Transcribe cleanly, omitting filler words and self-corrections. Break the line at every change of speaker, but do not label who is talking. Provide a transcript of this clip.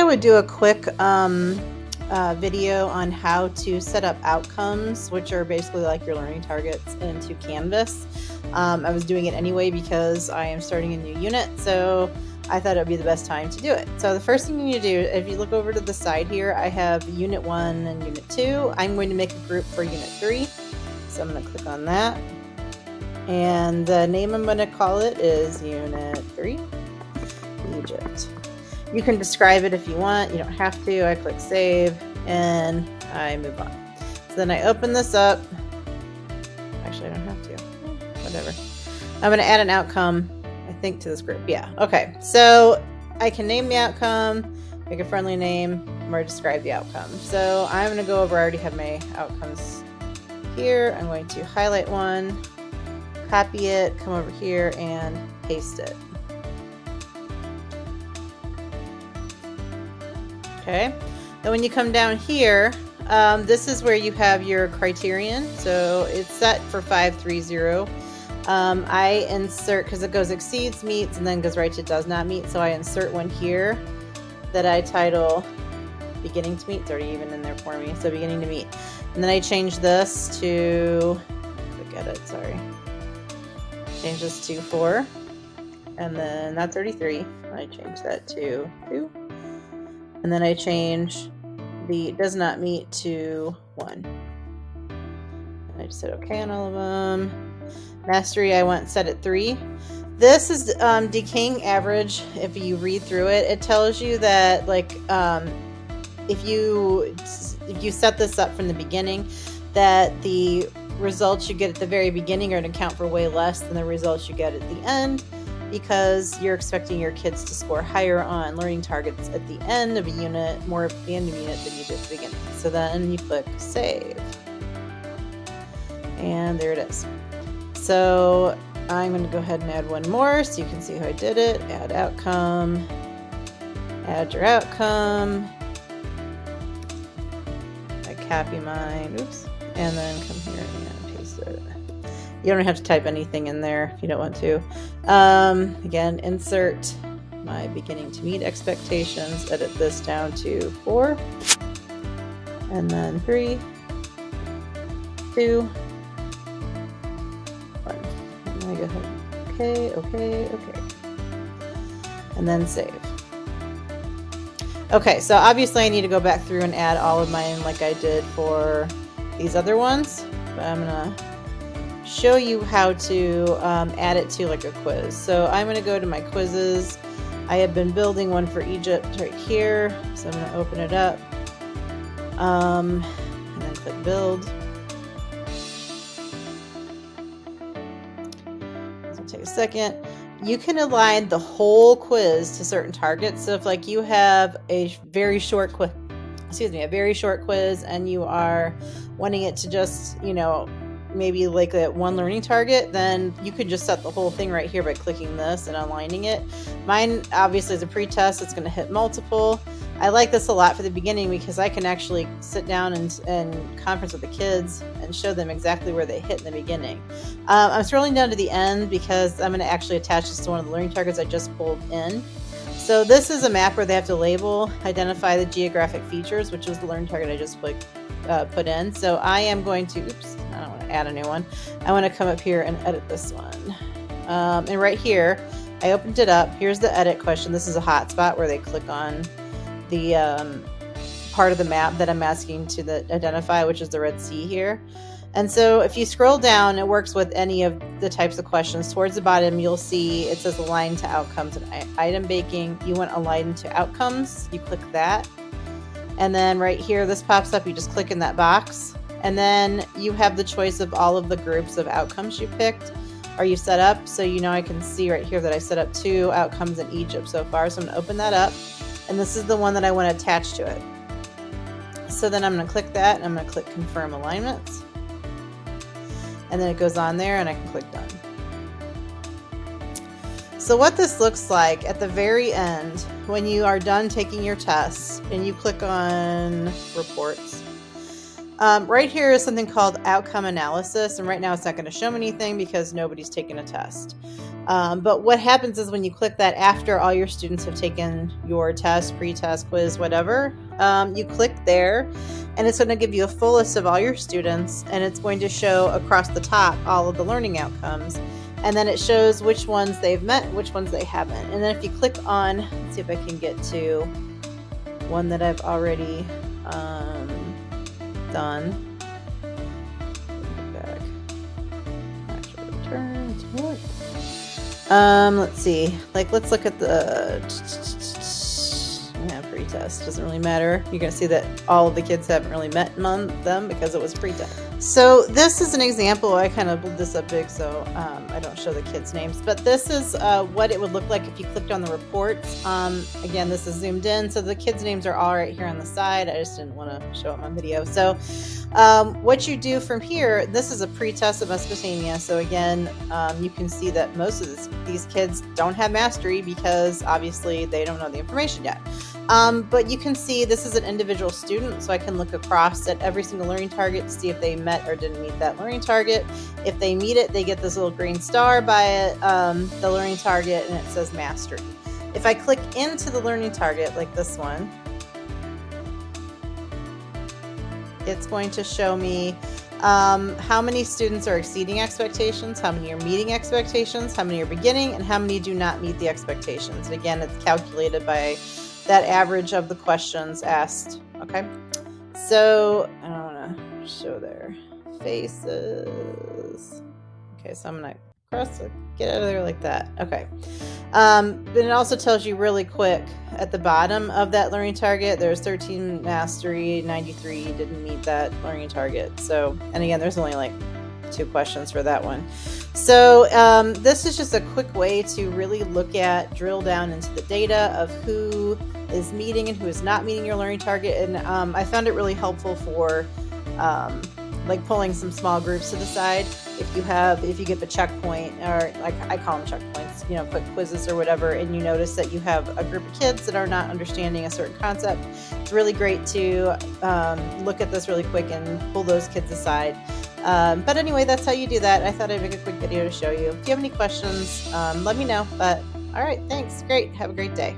would do a quick video on how to set up outcomes, which are basically like your learning targets, into Canvas. I was doing it anyway because I am starting a new unit, so I thought it would be the best time to do it. So the first thing you need to do, if you look over to the side here, I have Unit 1 and Unit 2. I'm going to make a group for Unit 3. So I'm going to click on that. And the name I'm going to call it is Unit 3, Egypt. You can describe it if you want. You don't have to. I click Save, and I move on. So then I open this up. Actually, I don't have to. Whatever. I'm going to add an outcome, I think, to this group. Yeah. Okay. So I can name the outcome, make a friendly name, or describe the outcome. So I'm going to go over, I already have my outcomes here. I'm going to highlight one, copy it, come over here and paste it. Okay. Then when you come down here, this is where you have your criterion. So it's set for 530. I insert, because it goes exceeds, meets, and then goes right to does not meet. So I insert one here that I title beginning to meet. It's already even in there for me. So beginning to meet. And then I change this to, click edit, sorry. Change this to 4. And then not 33. I change that to 2. And then I change the does not meet to 1. And I just said okay on all of them. Mastery, I went set at 3. This is decaying average. If you read through it, it tells you that, like, if you set this up from the beginning, that the results you get at the very beginning are going to count for way less than the results you get at the end, because you're expecting your kids to score higher on learning targets at the end of a unit, more at the end of a unit than you did at the beginning. So then you click Save. And there it is. So I'm going to go ahead and add one more so you can see how I did it. Add outcome. Add your outcome. I copy mine. Oops. And then come here and paste it. You don't have to type anything in there if you don't want to. Again, insert my beginning to meet expectations. Edit this down to 4. And then 3, 2, 1. And then I go ahead. Okay. And then save. Okay, so obviously I need to go back through and add all of mine like I did for these other ones. But I'm going to show you how to add it to like a quiz. So I'm going to go to my quizzes. I have been building one for Egypt right here. So I'm going to open it up. And then click build. This will take a second. You can align the whole quiz to certain targets. So if like you have a very short quiz, and you are wanting it to just, maybe like that one learning target, then you could just set the whole thing right here by clicking this and aligning it. Mine obviously is a pre-test. It's going to hit multiple. I like this a lot for the beginning because I can actually sit down and conference with the kids and show them exactly where they hit in the beginning. I'm scrolling down to the end because I'm going to actually attach this to one of the learning targets I just pulled in. So this is a map where they have to label, identify the geographic features, which was the learning target I just put in. So I am going to, I don't want to add a new one. I want to come up here and edit this one. And right here, I opened it up. Here's the edit question. This is a hotspot where they click on the part of the map that I'm asking to identify, which is the Red Sea here. And so if you scroll down, it works with any of the types of questions. Towards the bottom, you'll see it says align to outcomes and item banking. You want align to outcomes. You click that. And then right here, this pops up. You just click in that box. And then you have the choice of all of the groups of outcomes you picked. Are you set up? So I can see right here that I set up 2 outcomes in Egypt so far. So I'm going to open that up. And this is the one that I want to attach to it. So then I'm going to click that, and I'm going to click Confirm Alignments. And then it goes on there, and I can click Done. So what this looks like at the very end, when you are done taking your tests, and you click on Reports, Right here is something called outcome analysis, and right now it's not going to show me anything because nobody's taken a test. But what happens is when you click that after all your students have taken your test, pre-test, quiz, whatever, you click there and it's going to give you a full list of all your students, and it's going to show across the top all of the learning outcomes. And then it shows which ones they've met, which ones they haven't. And then if you click on, let's see if I can get to one that I've already done. Back. Actually, return to what? Let's see. Like, let's look at the pretest. Doesn't really matter. You're going to see that all of the kids haven't really met among them because it was pretest. So this is an example. I kind of blew this up big so I don't show the kids' names, but this is what it would look like if you clicked on the reports. Again, this is zoomed in, so the kids' names are all right here on the side. I just didn't want to show it on video. So what you do from here, this is a pretest of Mesopotamia. So again, you can see that most of these kids don't have mastery because obviously they don't know the information yet. But you can see this is an individual student, so I can look across at every single learning target to see if they met or didn't meet that learning target. If they meet it, they get this little green star by it, the learning target, and it says mastery. If I click into the learning target, like this one, it's going to show me how many students are exceeding expectations, how many are meeting expectations, how many are beginning, and how many do not meet the expectations. And again, it's calculated by that average of the questions asked. Okay, so I don't want to show their faces. Okay, so I'm gonna get out of there like that. Okay, but it also tells you really quick at the bottom of that learning target, there's 13 mastery, 93 didn't meet that learning target. So, and again, there's only like 2 questions for that one. So this is just a quick way to really drill down into the data of who is meeting and who is not meeting your learning target. And I found it really helpful for like pulling some small groups to the side. If you get the checkpoint, or like I call them checkpoints, quick quizzes or whatever, and you notice that you have a group of kids that are not understanding a certain concept, it's really great to look at this really quick and pull those kids aside. But anyway, that's how you do that. I thought I'd make a quick video to show you. If you have any questions, let me know. But all right, thanks. Great. Have a great day.